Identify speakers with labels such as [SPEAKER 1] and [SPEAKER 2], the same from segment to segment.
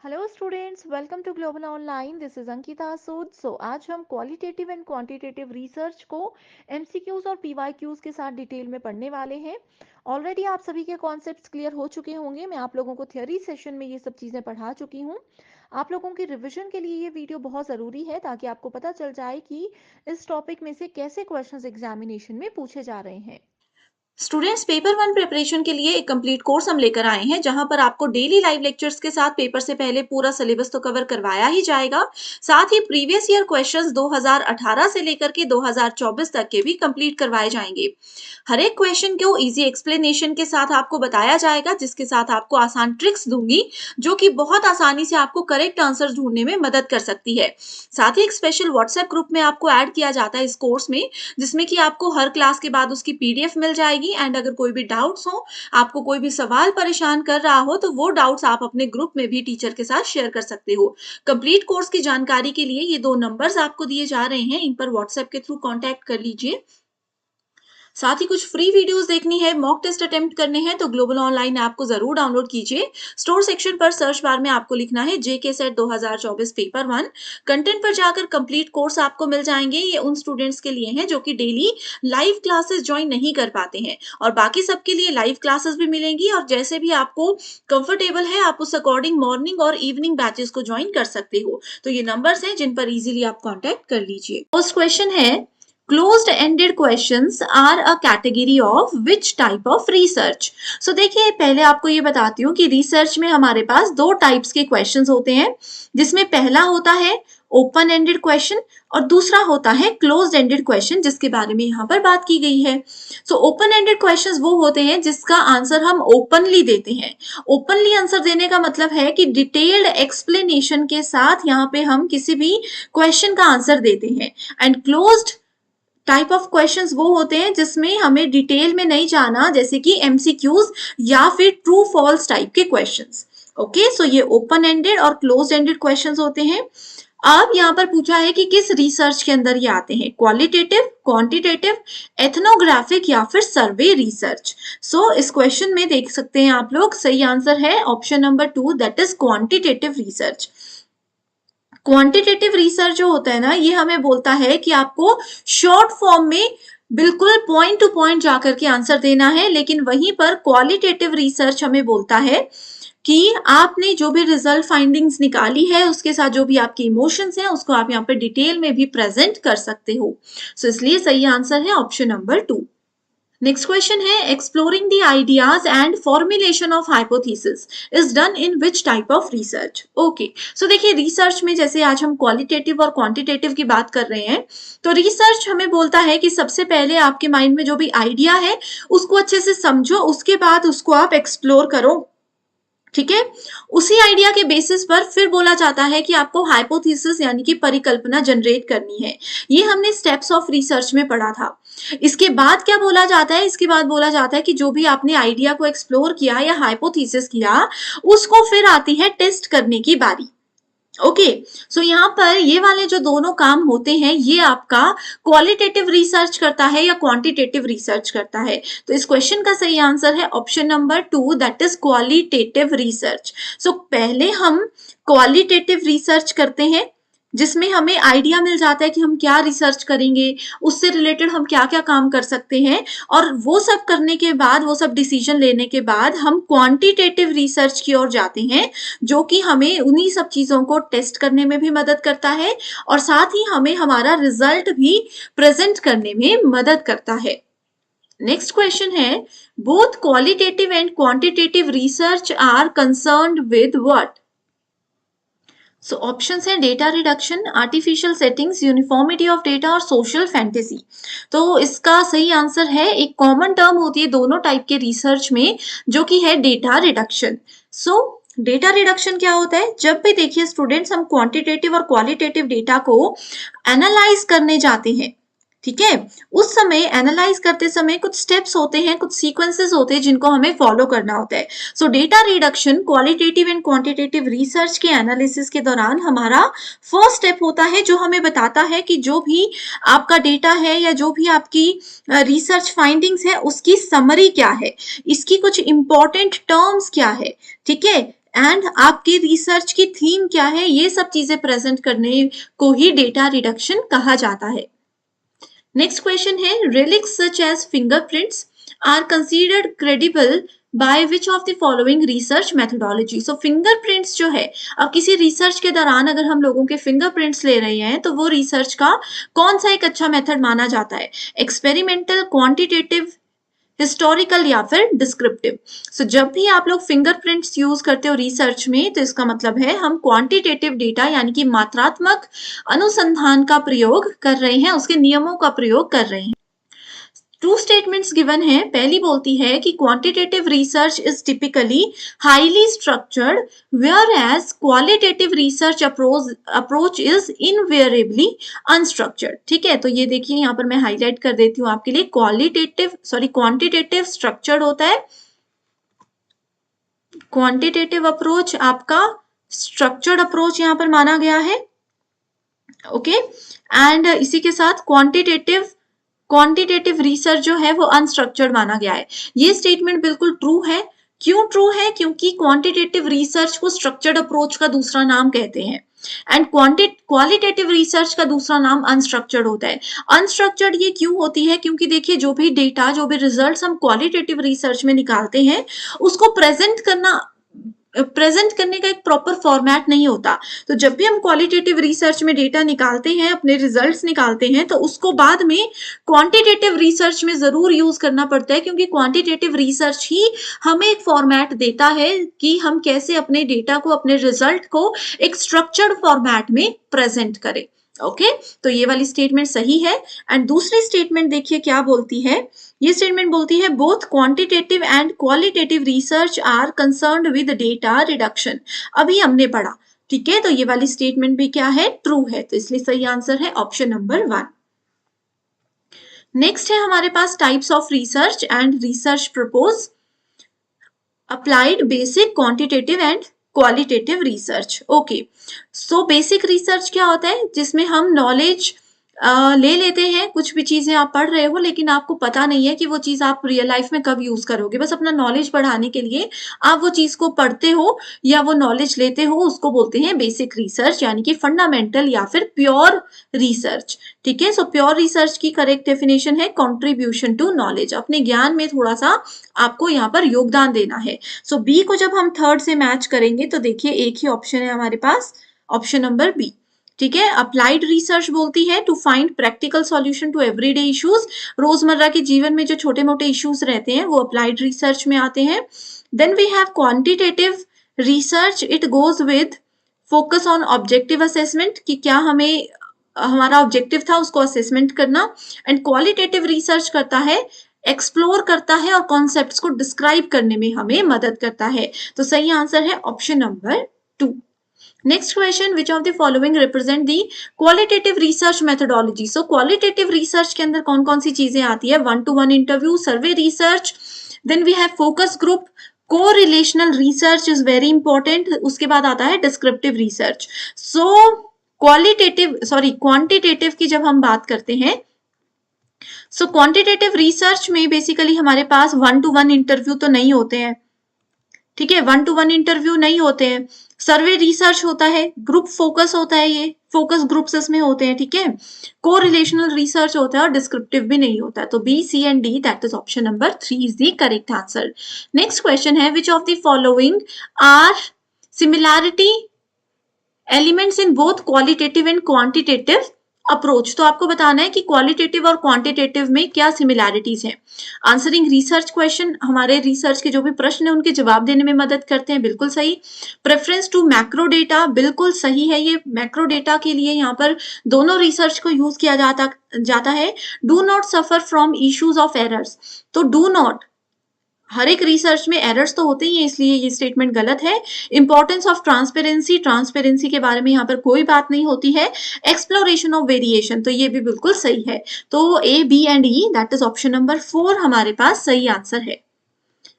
[SPEAKER 1] Hello students, welcome to Global Online. This is Ankita Sood. आज हम qualitative and quantitative research को MCQs और PYQs के साथ डिटेल में पढ़ने वाले हैं। ऑलरेडी आप सभी के कॉन्सेप्ट्स क्लियर हो चुके होंगे। मैं आप लोगों को थ्योरी सेशन में ये सब चीज़ें पढ़ा चुकी हूँ। आप लोगों की रिवीजन के लिए ये वीडियो बहुत ज़रूरी है ताकि आपको पता चल जाए कि इस टॉपिक में से कैसे क्वेश्चंस एग्जामिनेशन में पूछे जा रहे हैं।
[SPEAKER 2] स्टूडेंट्स, पेपर वन प्रिपरेशन के लिए एक कंप्लीट कोर्स हम लेकर आए हैं जहां पर आपको डेली लाइव लेक्चर्स के साथ पेपर से पहले पूरा सिलेबस तो कवर करवाया ही जाएगा। साथ ही प्रीवियस ईयर क्वेश्चंस 2018 से लेकर के 2024 तक के भी कंप्लीट करवाए जाएंगे। हर एक क्वेश्चन को इजी एक्सप्लेनेशन के साथ आपको बताया जाएगा, जिसके साथ आपको आसान ट्रिक्स दूंगी जो कि बहुत आसानी से आपको करेक्ट आंसर ढूंढने में मदद कर सकती है। साथ ही एक स्पेशल व्हाट्सएप ग्रुप में आपको ऐड किया जाता है इस कोर्स में, जिसमें कि आपको हर क्लास के बाद उसकी पीडीएफ मिल जाएगी। एंड अगर कोई भी डाउट्स हो, आपको कोई भी सवाल परेशान कर रहा हो, तो वो डाउट्स आप अपने ग्रुप में भी टीचर के साथ शेयर कर सकते हो। कंप्लीट कोर्स की जानकारी के लिए ये 2 नंबर्स आपको दिए जा रहे हैं, इन पर व्हाट्सएप के थ्रू कांटेक्ट कर लीजिए। साथ ही कुछ फ्री वीडियोस देखनी है, मॉक टेस्ट अटेम्प्ट करने हैं, तो ग्लोबल ऑनलाइन ऐप को जरूर डाउनलोड कीजिए। स्टोर सेक्शन पर सर्च बार में आपको लिखना है जेके सेट 2024 पेपर 1। कंटेंट पर जाकर कंप्लीट कोर्स आपको मिल जाएंगे। ये उन स्टूडेंट्स के लिए हैं जो कि डेली लाइव क्लासेस ज्वाइन नहीं कर पाते हैं, और बाकी सबके लिए लाइव क्लासेस भी मिलेंगी। और जैसे भी आपको कंफर्टेबल है, आप उस अकॉर्डिंग मॉर्निंग और इवनिंग बैचेस को ज्वाइन कर सकते हो। तो ये नंबर्स हैं जिन पर इजीली आप कॉन्टेक्ट कर लीजिए। फर्स्ट क्वेश्चन है, closed ended questions are a category of which type of research. So देखिए, पहले आपको ये बताती हूँ कि रिसर्च में हमारे पास 2 टाइप्स के क्वेश्चंस होते हैं, जिसमें पहला होता है ओपन एंडेड क्वेश्चन और दूसरा होता है क्लोज्ड एंडेड क्वेश्चन, जिसके बारे में यहाँ पर बात की गई है। सो ओपन एंडेड क्वेश्चंस वो होते हैं जिसका आंसर हम ओपनली देते हैं। ओपनली आंसर देने का मतलब है कि डिटेल्ड एक्सप्लेनेशन के साथ यहाँ पे हम किसी भी क्वेश्चन का आंसर देते हैं। And closed type of questions वो होते हैं जिसमें हमें डिटेल में नहीं जाना, जैसे कि एमसीक्यूज या फिर ट्रू फॉल्स टाइप के क्वेश्चंस। ओके, सो ये ओपन एंडेड और क्लोज एंडेड क्वेश्चंस होते हैं। अब यहाँ पर पूछा है कि किस रिसर्च के अंदर ये आते हैं, क्वालिटेटिव, क्वांटिटेटिव, एथनोग्राफिक या फिर सर्वे रिसर्च। सो इस क्वेश्चन में देख सकते हैं आप लोग, सही आंसर है option number 2, that is quantitative research. Quantitative research जो होता है ना, ये हमें बोलता है कि आपको शॉर्ट फॉर्म में बिल्कुल पॉइंट टू पॉइंट जाकर के आंसर देना है। लेकिन वहीं पर क्वालिटेटिव रिसर्च हमें बोलता है कि आपने जो भी रिजल्ट फाइंडिंग्स निकाली है, उसके साथ जो भी आपके इमोशंस हैं, उसको आप यहाँ पे डिटेल में भी प्रेजेंट कर सकते हो। सो इसलिए सही आंसर है ऑप्शन नंबर 2। नेक्स्ट क्वेश्चन है, exploring the ideas and formulation of hypothesis is done in which type of research. Okay, so देखिए, रिसर्च में जैसे आज हम क्वालिटेटिव और क्वांटिटेटिव की बात कर रहे हैं, तो रिसर्च हमें बोलता है कि सबसे पहले आपके माइंड में जो भी आइडिया है उसको अच्छे से समझो, उसके बाद उसको आप एक्सप्लोर करो। ठीक है, उसी आइडिया के बेसिस पर फिर बोला जाता है कि आपको हाइपोथेसिस यानी कि परिकल्पना जनरेट करनी है। ये हमने स्टेप्स ऑफ रिसर्च में पढ़ा था। इसके बाद क्या बोला जाता है, इसके बाद बोला जाता है कि जो भी आपने आइडिया को एक्सप्लोर किया या हाइपोथेसिस किया, उसको फिर आती है टेस्ट करने की बारी। ओके, सो यहाँ पर ये वाले जो दोनों काम होते हैं, ये आपका क्वालिटेटिव रिसर्च करता है या क्वांटिटेटिव रिसर्च करता है। तो इस क्वेश्चन का सही आंसर है option number 2, that is qualitative research. So पहले हम क्वालिटेटिव रिसर्च करते हैं, जिसमें हमें आइडिया मिल जाता है कि हम क्या रिसर्च करेंगे, उससे रिलेटेड हम क्या क्या काम कर सकते हैं, और वो सब करने के बाद, वो सब डिसीजन लेने के बाद हम क्वांटिटेटिव रिसर्च की ओर जाते हैं, जो कि हमें उन्हीं सब चीजों को टेस्ट करने में भी मदद करता है और साथ ही हमें हमारा रिजल्ट भी प्रेजेंट करने में मदद करता है। नेक्स्ट क्वेश्चन है, both qualitative and quantitative research are concerned with what. So options हैं data reduction, artificial settings, uniformity of data और सोशल फैंटेसी। तो इसका सही आंसर है, एक कॉमन टर्म होती है दोनों टाइप के रिसर्च में, जो कि है डेटा रिडक्शन। सो डेटा रिडक्शन क्या होता है, जब भी देखिए स्टूडेंट्स हम क्वांटिटेटिव और क्वालिटेटिव डेटा को एनालाइज करने जाते हैं, ठीक है, उस समय एनालाइज करते समय कुछ स्टेप्स होते हैं, कुछ सीक्वेंसेस होते हैं जिनको हमें फॉलो करना होता है। सो data reduction qualitative and quantitative research के एनालिसिस के दौरान हमारा फर्स्ट स्टेप होता है, जो हमें बताता है कि जो भी आपका डेटा है या जो भी आपकी रिसर्च फाइंडिंग्स है, उसकी समरी क्या है, इसकी कुछ इंपॉर्टेंट टर्म्स क्या है। ठीक है, एंड आपकी रिसर्च की थीम क्या है, ये सब चीजें प्रेजेंट करने को ही डेटा रिडक्शन कहा जाता है। नेक्स्ट क्वेश्चन है, relics such as fingerprints are considered credible by which of the following research methodology? So fingerprints जो है, अब किसी रिसर्च के दौरान अगर हम लोगों के फिंगरप्रिंट्स ले रहे हैं तो वो रिसर्च का कौन सा एक अच्छा मेथड माना जाता है? एक्सपेरिमेंटल, क्वांटिटेटिव, हिस्टोरिकल या फिर डिस्क्रिप्टिव। सो जब भी आप लोग फिंगरप्रिंट्स यूज करते हो रिसर्च में तो इसका मतलब है हम क्वांटिटेटिव डेटा यानी कि मात्रात्मक अनुसंधान का प्रयोग कर रहे हैं, उसके नियमों का प्रयोग कर रहे हैं। टू स्टेटमेंट्स गिवन है, पहली बोलती है कि quantitative research is typically highly structured whereas qualitative research approach is invariably unstructured. ठीक है, तो ये देखिए यहाँ पर मैं हाईलाइट कर देती हूँ आपके लिए, क्वांटिटेटिव स्ट्रक्चर्ड होता है, क्वांटिटेटिव अप्रोच आपका स्ट्रक्चर्ड अप्रोच यहाँ पर माना गया है। ओके, एंड इसी के साथ क्वांटिटेटिव रिसर्च जो है वो अनस्ट्रक्चर्ड माना गया है। ये स्टेटमेंट बिल्कुल ट्रू है। क्यों ट्रू है? क्योंकि क्वांटिटेटिव रिसर्च को स्ट्रक्चर्ड अप्रोच का दूसरा नाम कहते हैं एंड क्वालिटेटिव रिसर्च का दूसरा नाम अनस्ट्रक्चर्ड होता है। अनस्ट्रक्चर्ड ये क्यों होती है? क्योंकि देखिए जो भी डेटा, जो भी रिजल्ट्स हम क्वालिटेटिव रिसर्च में निकालते हैं उसको प्रेजेंट करने का एक प्रॉपर फॉर्मेट नहीं होता। तो जब भी हम क्वालिटेटिव रिसर्च में डेटा निकालते हैं, अपने रिजल्ट्स निकालते हैं, तो उसको बाद में क्वांटिटेटिव रिसर्च में जरूर यूज करना पड़ता है, क्योंकि क्वांटिटेटिव रिसर्च ही हमें एक फॉर्मेट देता है कि हम कैसे अपने डेटा को, अपने रिजल्ट को एक स्ट्रक्चर्ड फॉर्मेट में प्रेजेंट करें। ओके, तो ये वाली स्टेटमेंट सही है। एंड दूसरी स्टेटमेंट देखिए क्या बोलती है, ये स्टेटमेंट बोलती है both quantitative and qualitative research are concerned with data reduction. अभी हमने पढ़ा, ठीक है, तो ये वाली स्टेटमेंट भी क्या है? ट्रू है। तो इसलिए सही आंसर है ऑप्शन नंबर 1। नेक्स्ट है हमारे पास types of research and research purpose, applied, basic, quantitative and qualitative research. Okay, so basic research क्या होता है? जिसमें हम नॉलेज ले लेते हैं, कुछ भी चीजें आप पढ़ रहे हो लेकिन आपको पता नहीं है कि वो चीज आप रियल लाइफ में कब यूज करोगे, बस अपना नॉलेज बढ़ाने के लिए आप वो चीज को पढ़ते हो या वो नॉलेज लेते हो, उसको बोलते हैं बेसिक रिसर्च, यानी कि फंडामेंटल या फिर प्योर रिसर्च। ठीक है, सो प्योर रिसर्च की करेक्ट डेफिनेशन है कंट्रीब्यूशन टू नॉलेज, अपने ज्ञान में थोड़ा सा आपको यहाँ पर योगदान देना है। सो बी को जब हम थर्ड से मैच करेंगे तो देखिए एक ही ऑप्शन है हमारे पास, ऑप्शन नंबर बी। ठीक है, अप्लाइड रिसर्च बोलती है to find practical solution to everyday issues, रोजमर्रा के जीवन में जो छोटे मोटे इश्यूज रहते हैं वो अप्लाइड रिसर्च में आते हैं। Then we have quantitative research, it goes with focus on objective assessment, कि क्या हमें हमारा ऑब्जेक्टिव था उसको असेसमेंट करना। एंड क्वालिटेटिव रिसर्च करता है, एक्सप्लोर करता है और कॉन्सेप्ट्स को डिस्क्राइब करने में हमें मदद करता है। तो सही आंसर है option number 2। Next question, which of the following represent the qualitative research methodology. So qualitative research के अंदर कौन कौन सी चीजें आती है? 1-to-1 interview, survey research, then we have focus group, correlational research is very important, उसके बाद आता है डिस्क्रिप्टिव रिसर्च। सो क्वांटिटेटिव की जब हम बात करते हैं, सो क्वांटिटेटिव रिसर्च में बेसिकली हमारे पास 1-to-1 इंटरव्यू तो नहीं होते हैं, ठीक है, 1-to-1 इंटरव्यू नहीं होते हैं। सर्वे रिसर्च होता है, ग्रुप फोकस होता है, ये फोकस ग्रुप्स इसमें होते हैं, ठीक है, को रिलेशनल रिसर्च होता है और डिस्क्रिप्टिव भी नहीं होता है। तो B, C and D, that is option number 3 is the correct answer. Next question है, which of the following are similarity elements in both qualitative and quantitative approach. तो आपको बताना है कि क्वालिटेटिव और क्वांटिटेटिव में क्या सिमिलैरिटीज हैं। आंसरिंग रिसर्च क्वेश्चन, हमारे रिसर्च के जो भी प्रश्न है उनके जवाब देने में मदद करते हैं, बिल्कुल सही। प्रेफरेंस टू मैक्रो डेटा, बिल्कुल सही है, ये मैक्रो डेटा के लिए यहाँ पर दोनों रिसर्च को यूज किया जाता है। Do not suffer from issues of errors, तो डू नॉट, हर एक रिसर्च में एरर्स तो होते ही हैं, इसलिए ये स्टेटमेंट गलत है। इंपॉर्टेंस ऑफ ट्रांसपेरेंसी, ट्रांसपेरेंसी के बारे में यहाँ पर कोई बात नहीं होती है। एक्सप्लोरेशन ऑफ वेरिएशन, तो ये भी बिल्कुल सही है। तो A, B and E, that is option number 4 हमारे पास सही आंसर है।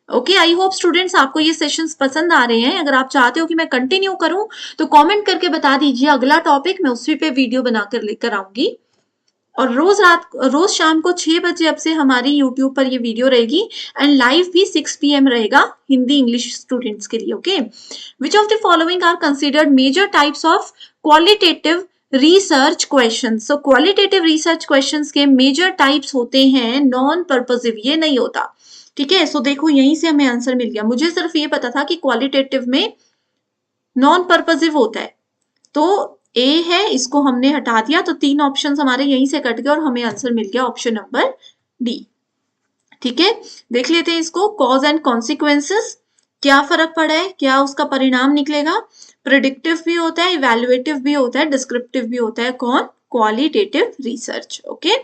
[SPEAKER 2] ओके, आई होप स्टूडेंट्स आपको ये सेशंस पसंद आ रहे हैं। अगर आप चाहते हो कि मैं कंटिन्यू करूं तो कमेंट करके बता दीजिए, अगला टॉपिक मैं उसी पे वीडियो बनाकर लेकर आऊंगी। और रोज शाम को 6 बजे अब से हमारी यूट्यूब पर ये वीडियो रहेगी एंड लाइव भी 6 PM रहेगा हिंदी इंग्लिश स्टूडेंट्स के लिए। Okay, which of the following are considered major types of qualitative research question. So qualitative research question के मेजर टाइप्स होते हैं नॉन पर्पसिव, ये नहीं होता, ठीक है। सो देखो यहीं से हमें आंसर मिल गया, मुझे सिर्फ ये पता था कि क्वालिटेटिव में नॉन पर्पसिव होता है, तो ए है, इसको हमने हटा दिया, तो 3 ऑप्शंस हमारे यहीं से कट गए और हमें आंसर मिल गया ऑप्शन नंबर डी। ठीक है, देख लेते हैं इसको, कॉज एंड कॉन्सिक्वेंसेस, क्या फर्क पड़ा है, क्या उसका परिणाम निकलेगा। प्रिडिक्टिव भी होता है, इवैल्यूएटिव भी होता है, डिस्क्रिप्टिव भी होता है, कौन, क्वालिटेटिव रिसर्च। ओके,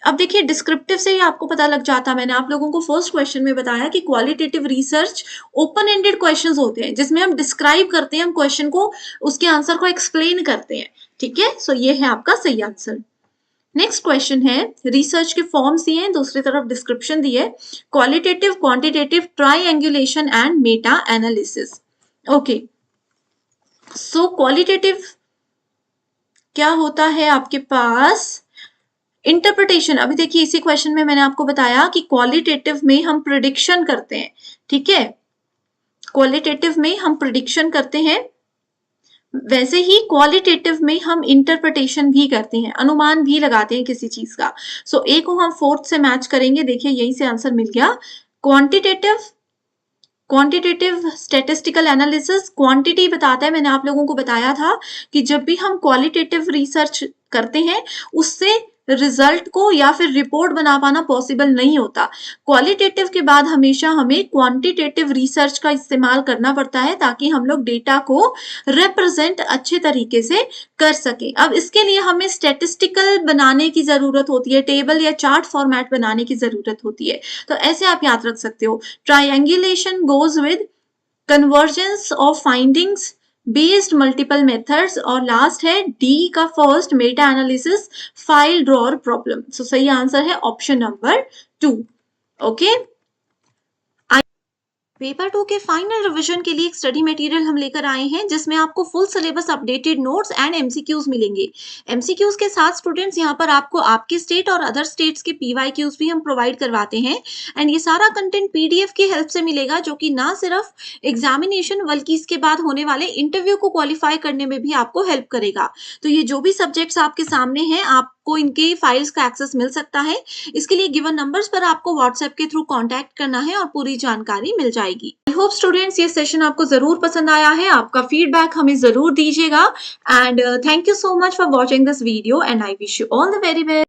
[SPEAKER 2] अब देखिए डिस्क्रिप्टिव से ही आपको पता लग जाता, मैंने आप लोगों को फर्स्ट क्वेश्चन में बताया कि qualitative research open ended questions होते हैं जिसमें हम डिस्क्राइब करते हैं, हम क्वेश्चन को, उसके आंसर को एक्सप्लेन करते हैं। ठीक है, सो ये है आपका सही आंसर। नेक्स्ट क्वेश्चन है, रिसर्च के फॉर्म्स दिए हैं, दूसरी तरफ डिस्क्रिप्शन दी है, qualitative, quantitative, triangulation and meta analysis. Okay, so qualitative क्या होता है आपके पास, इंटरप्रिटेशन। अभी देखिए इसी क्वेश्चन में मैंने आपको बताया कि क्वालिटेटिव में हम प्रिडिक्शन करते हैं, ठीक है, क्वालिटेटिव में हम प्रिडिक्शन करते हैं, वैसे ही क्वालिटेटिव में हम इंटरप्रिटेशन भी करते हैं, अनुमान भी लगाते हैं किसी चीज का। सो ए को हम 4th से मैच करेंगे, देखिए यहीं से आंसर मिल गया। क्वांटिटेटिव स्टैटिस्टिकल एनालिसिस क्वांटिटी बताता है, मैंने आप लोगों को बताया था कि जब भी हम क्वालिटेटिव रिसर्च करते हैं उससे रिजल्ट को या फिर रिपोर्ट बना पाना पॉसिबल नहीं होता। क्वालिटेटिव के बाद हमेशा हमें क्वांटिटेटिव रिसर्च का इस्तेमाल करना पड़ता है ताकि हम लोग डेटा को रिप्रेजेंट अच्छे तरीके से कर सके। अब इसके लिए हमें स्टैटिस्टिकल बनाने की जरूरत होती है, टेबल या चार्ट फॉर्मेट बनाने की जरूरत होती है, तो ऐसे आप याद रख सकते हो। Triangulation goes with convergence of findings based multiple methods, और लास्ट है डी का first, meta analysis file drawer problem. So सही आंसर है ऑप्शन नंबर 2। ओके, पेपर 2 के फाइनल रिवीजन के लिए एक स्टडी मटेरियल हम लेकर आए हैं जिसमें आपको full syllabus updated notes and MCQs मिलेंगे। एमसीक्यूज के साथ स्टूडेंट्स यहाँ पर आपको आपके स्टेट और अदर स्टेट्स के पीवाईक्यूज भी हम प्रोवाइड करवाते हैं एंड ये सारा कंटेंट पीडीएफ की हेल्प से मिलेगा जो कि ना सिर्फ एग्जामिनेशन बल्कि इसके बाद होने वाले इंटरव्यू को क्वालिफाई करने में भी आपको हेल्प करेगा। तो ये जो भी सब्जेक्ट्स आपके सामने हैं आपको इनके फाइल्स का एक्सेस मिल सकता है। इसके लिए गिवन नंबर्स पर आपको व्हाट्सएप के थ्रू कॉन्टैक्ट करना है और पूरी जानकारी मिल जाएगी। आई होप स्टूडेंट्स ये सेशन आपको जरूर पसंद आया है, आपका फीडबैक हमें जरूर दीजिएगा and thank you so much for watching this video and I wish you all the very best.